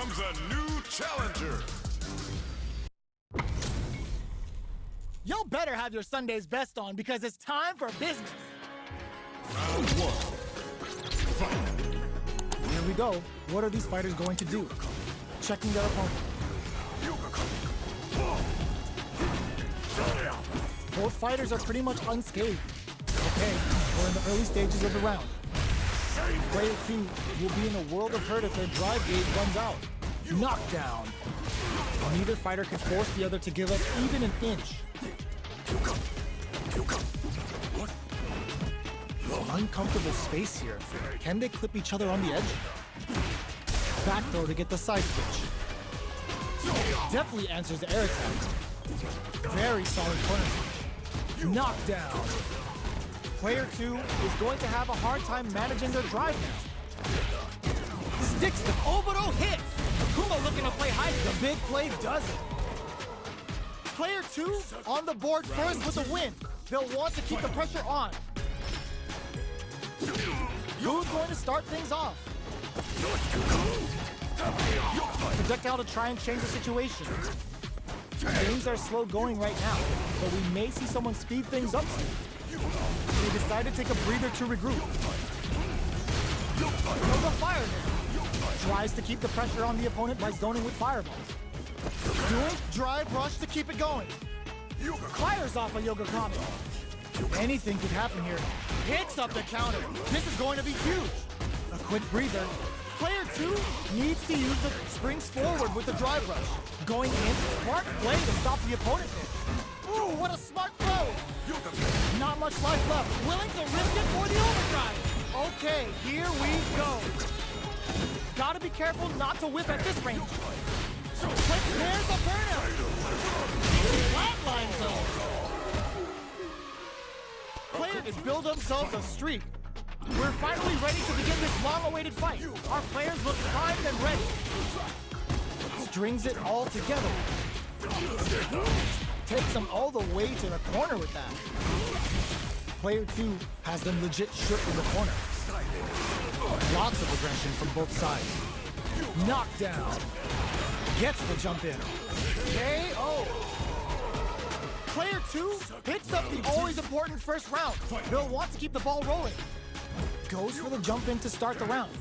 comes a new challenger. Y'all better have your Sunday's best on because it's time for business. Round one. Fight. Here we go. What are these fighters going to do? Checking their opponent. Both fighters are pretty much unscathed. Okay, we're in the early stages of the round. Player 2 will be in a world of hurt if their drive gauge runs out. Knockdown. Neither fighter can force the other to give up even an inch. Uncomfortable space here. Can they clip each other on the edge? Back throw to get the side switch. Definitely answers the air attack. Very solid corner switch. Knockdown. Player 2 is going to have a hard time managing their drive now. Sticks the Oboro hits. Kuma looking to play hide. The big play does it. Player 2 on the board first with a win. They'll want to keep the pressure on. Who's going to start things off? Projectile to try and change the situation. Things are slow going right now, but we may see someone speed things up soon. They decide to take a breather to regroup. Nova fire there. Tries to keep the pressure on the opponent by zoning with fireballs. Doing drive rush to keep it going. Fires off a Yoga Kami. Anything could happen here. Hits up the counter. This is going to be huge. A quick breather. Player 2 needs to use the springs forward with the drive rush. Going in, smart play to stop the opponent there. Ooh, what a smart throw. Not much life left. Willing to risk it for the overdrive. Okay, here we go. Gotta be careful not to whip at this range. Quick, there's the burnout. Flatline zone. Players build themselves a streak. We're finally ready to begin this long-awaited fight. Our players look primed and ready. Strings it all together. Takes them all the way to the corner with that. Player 2 has them legit shook in the corner. Lots of aggression from both sides. Knockdown. Gets the jump in. KO. Player 2 hits up the always important first round. They'll want to keep the ball rolling. Goes for the jump in to start the round.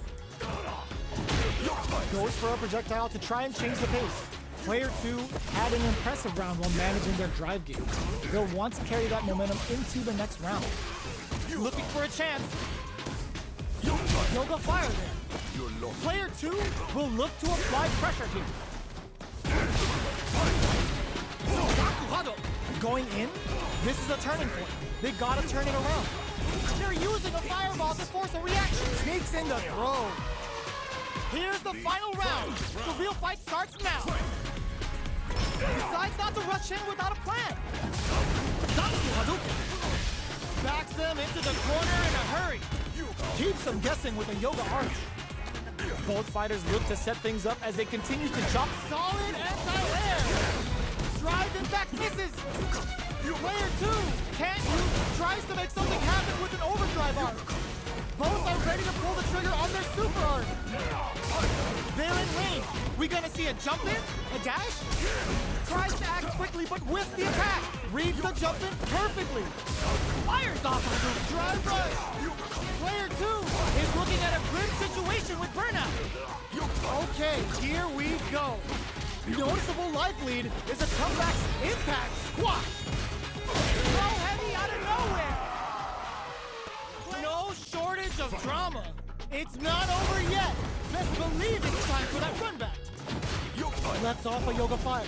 Goes for a projectile to try and change the pace. Player 2 had an impressive round while managing their drive gauge. They'll want to carry that momentum into the next round. Looking for a chance. Yoga fire there. Player 2 will look to apply pressure here. Going in, this is a turning point. They gotta turn it around. They're using a fireball to force a reaction. Sneaks in the throw. Here's the final round. The real fight starts now. Decides not to rush in without a plan. Backs them into the corner in a hurry. Keeps them guessing with a yoga arch. Both fighters look to set things up as they continue to chop. Solid anti-air. Drives and back misses. Player 2 can't use, tries to make something happen with an overdrive arc. Both are ready to pull the trigger on their super arc. They're in range. We gonna see a jump in? A dash? Tries to act quickly but whiffs the attack. Reads the jump in perfectly. Fires off of the drive rush. Player 2 is looking at a grim situation with burnout. Okay, here we go. Noticeable life lead is a comeback's impact squash. Throw heavy out of nowhere. No shortage of drama. It's not over yet. Best believe it's time for that run back. Lets off a yoga fire.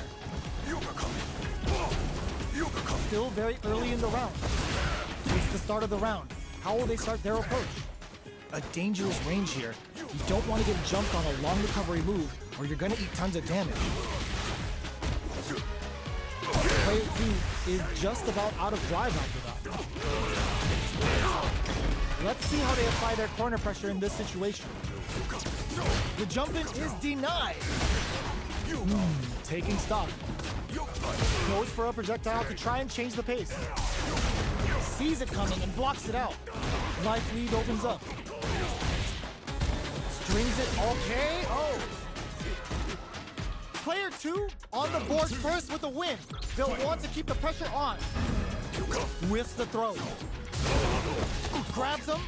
Still very early in the round. It's the start of the round. How will they start their approach? A dangerous range here. You don't want to get jumped on a long recovery move or you're gonna eat tons of damage. Player 2 is just about out of drive after that. Let's see how they apply their corner pressure in this situation. The jump in is denied. Taking stock. Goes for a projectile to try and change the pace. Sees it coming and blocks it out. Life lead opens up. Strings it all KO. 2 on the board first with the win. They'll want to keep the pressure on. Whiffs the throw. Grabs him.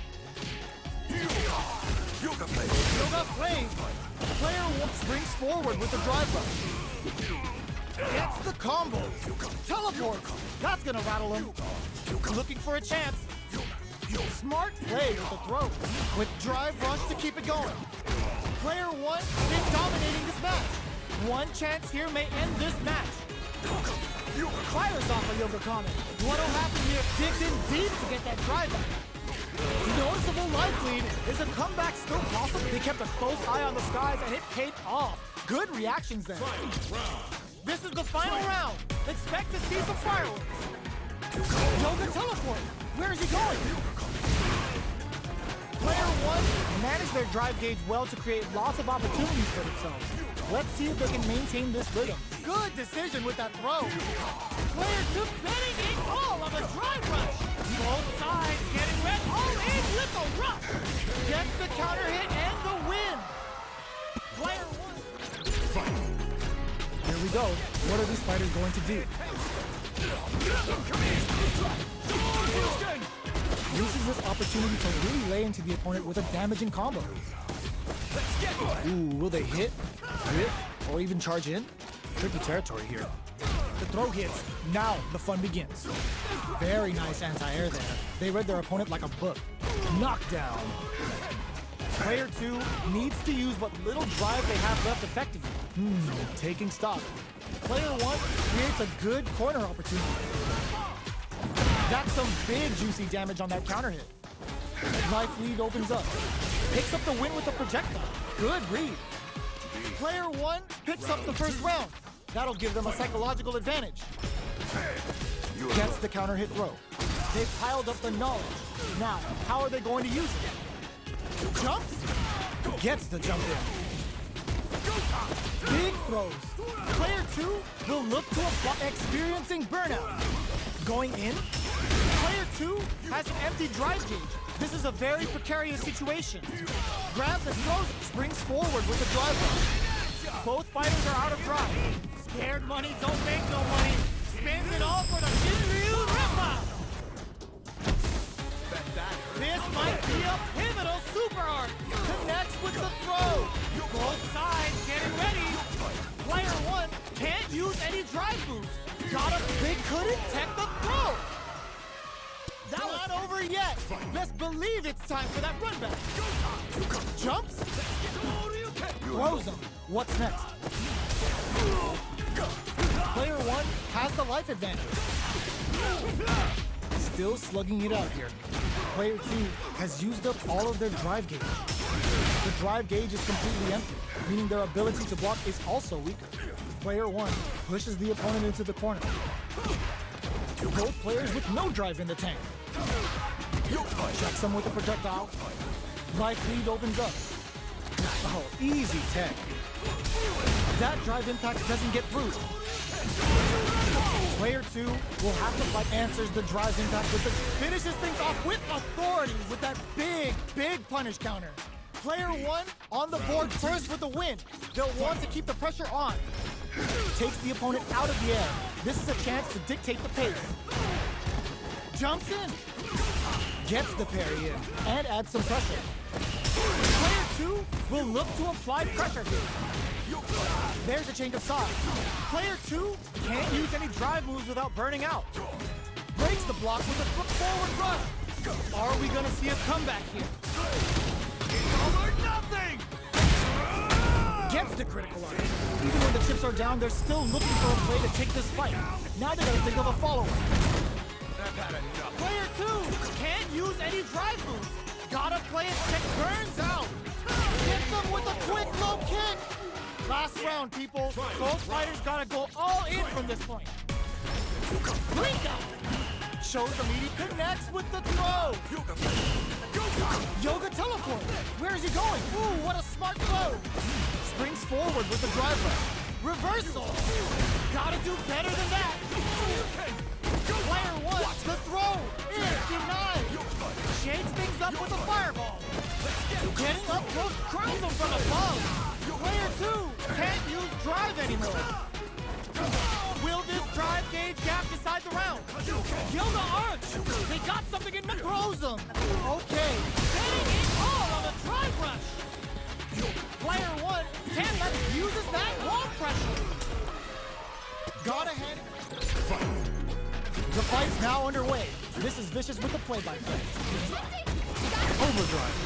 Yoga flame. Player 1 springs forward with the drive rush. Gets the combo. Teleports. That's gonna rattle him. Looking for a chance. Smart play with the throw. With drive rush to keep it going. Player 1 is dominating this match. One chance here may end this match. Fires off a Yoga Comment. What'll happen here? Digs in deep to get that drive back. Noticeable life lead. Is a comeback still possible? They kept a close eye on the skies and it paid off. Good reactions there. This is the final round. Expect to see some fireworks. Yoga teleport. Where is he going? Player 1 managed their drive gauge well to create lots of opportunities for themselves. Let's see if they can maintain this rhythm. Good decision with that throw. Player 2 betting it all on a drive rush. Both sides getting red all in with a rush. Gets the counter hit and the win. Player 1. Here we go. What are these fighters going to do? Uses this opportunity to really lay into the opponent with a damaging combo. Ooh, will they hit, whiff, or even charge in? Tricky territory here. The throw hits. Now the fun begins. Very nice anti-air there. They read their opponent like a book. Knockdown. Player 2 needs to use what little drive they have left effectively. Taking stock. Player 1 creates a good corner opportunity. That's some big juicy damage on that counter hit. Life lead opens up. Picks up the win with a projectile. Good read. Player 1 picks up the first round. That'll give them a psychological advantage. Gets the counter hit throw. They've piled up the knowledge. Now, how are they going to use it? Jumps. Gets the jump in. Big throws. Player 2 will look to apply experiencing burnout. Going in. Player 2 has an empty drive gauge. This is a very precarious situation. Grabs and throws, springs forward with a drive rush. Both fighters are out of drive. Scared money don't make no money. Spins it all for the Shinryu Rippa. This might be a pivotal super arc. Connects with the throw. Both sides getting ready. Player 1 can't use any drive moves. They couldn't tech the throw. That not over yet. Best believe it's time for that run back. Jumps. Throws him. What's next? Player 1 has the life advantage. Still slugging it out here. Player 2 has used up all of their drive gauge. The drive gauge is completely empty, meaning their ability to block is also weaker. Player 1 pushes the opponent into the corner. Both players with no drive in the tank. Checks him with a projectile. Life lead opens up. Oh, easy tech. That drive impact doesn't get through. Player 2 will have to fight, answers the drive impact with the finishes things off with authority with that big punish counter. Player 1 on the board first with the win. They'll want to keep the pressure on. Takes the opponent out of the air. This is a chance to dictate the pace. Jumps in. Gets the parry in and adds some pressure. Player 2 will look to apply pressure here. There's a change of sides. Player 2 can't use any drive moves without burning out. Breaks the block with a forward rush. Are we gonna see a comeback here? All or nothing! Gets the critical arc. Even when the chips are down, they're still looking for a play to take this fight. Now they gotta think of a follow-up. Player 2 can't use any drive moves. Gotta play it check burns out. Hit them with a quick low kick. Last round, people. Both fighters gotta go all in from this point. Blink out. Shows the meaty, connects with the throw. Yoga teleport. Where is he going? Ooh, what a smart throw. Springs forward with the drive rush. Reversal. Gotta do better than that. Player 1, the throw is denied. Shakes things up with a fireball. Getting up close, crowns him from above. Player 2 can't use drive anymore. decide the round. Yoga Arch! They got something in the throws him. Okay. Getting it all on the drive rush. Player 1 can't let it uses that wall pressure. Got ahead. The fight's now underway. This is Vicious with the play-by-play. Overdrive.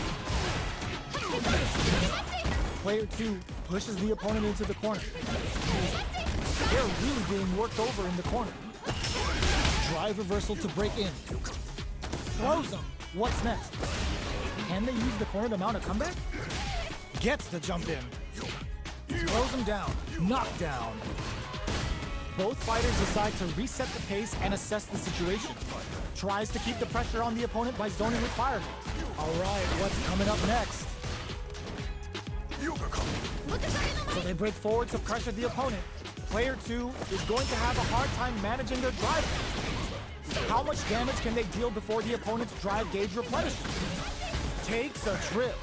Player 2 pushes the opponent into the corner. They're really being worked over in the corner. Drive reversal to break in. Throws them. What's next? Can they use the corner to mount a comeback? Gets the jump in. Throws him down. Knockdown. Both fighters decide to reset the pace and assess the situation. Tries to keep the pressure on the opponent by zoning with fireball. All right, what's coming up next? So they break forward to pressure the opponent. Player 2 is going to have a hard time managing their drive. How much damage can they deal before the opponent's drive gauge replenishes? Takes a trip.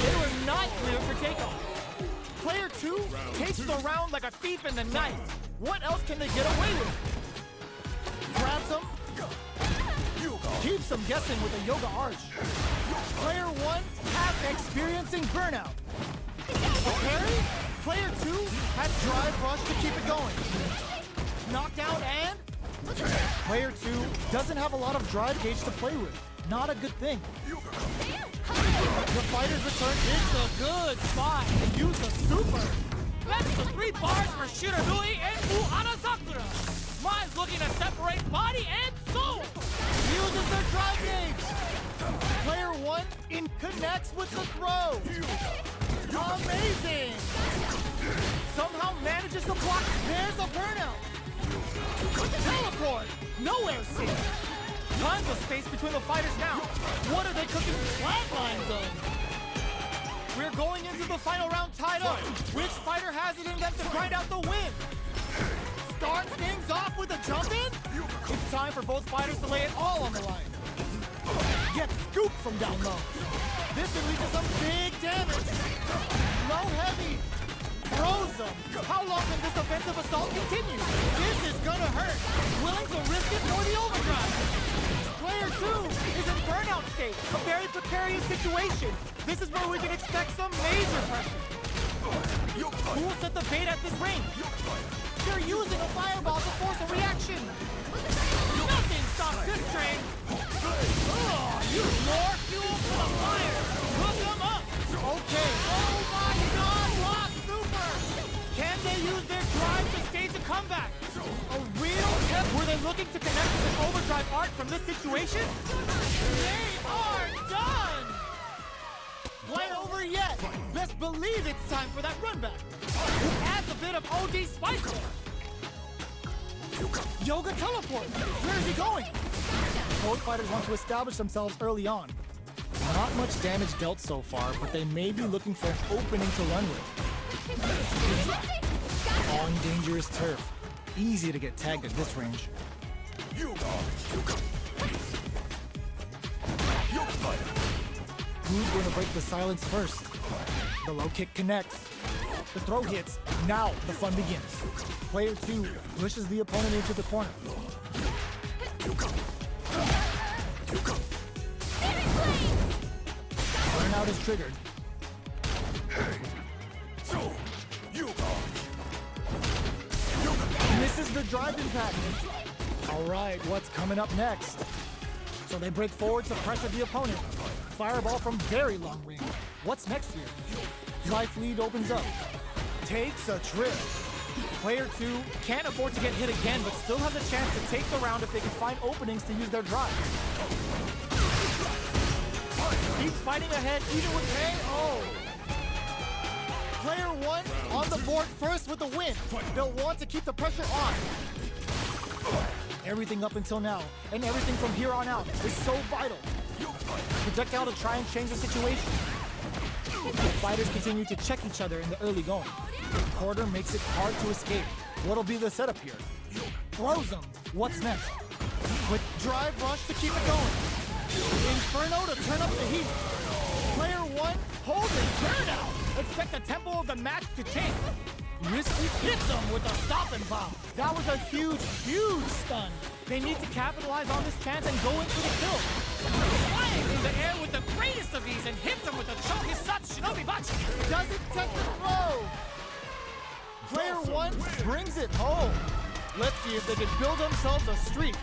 They were not clear for takeoff. Player 2 takes the round like a thief in the night. What else can they get away with? Grabs him. Keeps him guessing with a yoga arch. Player 1 half experiencing burnout. A parry? Player 2 has drive rush to keep it going. Knockdown and? Player 2 doesn't have a lot of drive gauge to play with. Not a good thing. The fighters return. It's a good spot to use a super. That's the 3 bars for Shiranui and Muhana Sakura. Mine's looking to separate body and soul. Uses their drive gauge. Player 1 connects with the throw. Amazing. Somehow manages to block. There's a burnout. Teleport. Nowhere safe. Tons of space between the fighters now. What are they cooking flatlines on? We're going into the final round tied up. Which fighter has it in them to grind out the win? Starts things off with a jump in? It's time for both fighters to lay it all on the line. Gets scooped from down low. This can lead to some big damage. Low heavy. Throws them. How long can this offensive assault continue? This is gonna hurt. Willing to risk it for the overdrive. Player 2 is in burnout state. A very precarious situation. This is where we can expect some major pressure. Who will set the bait at this range? They're using a fireball to force a reaction. Nothing stops this train. Use more fuel for the fire. Hook them up. Okay. Oh my God, lock super. Can they use their drive to stage a comeback? A real test. Were they looking to connect with an overdrive arc from this situation? They are done. Quite over yet. Best believe it's time for that run back. Who adds a bit of OD spice there. Yoga teleport. Where is he going? Both fighters want to establish themselves early on. Not much damage dealt so far, but they may be looking for an opening to run with. On dangerous turf. Easy to get tagged at this range. Who's going to break the silence first? The low kick connects. The throw hits. Now the fun begins. Player 2 pushes the opponent into the corner. Burnout is triggered. Misses the drive impact. All right, what's coming up next? So they break forward to pressure the opponent. Fireball from very long range. What's next here? Life lead opens up. Takes a trip. Player 2 can't afford to get hit again, but still has a chance to take the round if they can find openings to use their drive. Keeps fighting ahead even with pain. Oh! Player 1 on the board first with the win. They'll want to keep the pressure on. Everything up until now, and everything from here on out is so vital. Projectile to try and change the situation. The fighters continue to check each other in the early going. The quarter makes it hard to escape. What'll be the setup here? Throws them. What's next? With drive rush to keep it going. Inferno to turn up the heat. Player 1 holding burnout. Expect the tempo of the match to change. Risky hits him with a stopping bomb. That was a huge, huge stun. They need to capitalize on this chance and go in for the kill. Flying through the air with the greatest of ease and hits him with a Chohisatsu Shinobi Bachi. Doesn't take the throw. Player one brings it home. Let's see if they can build themselves a streak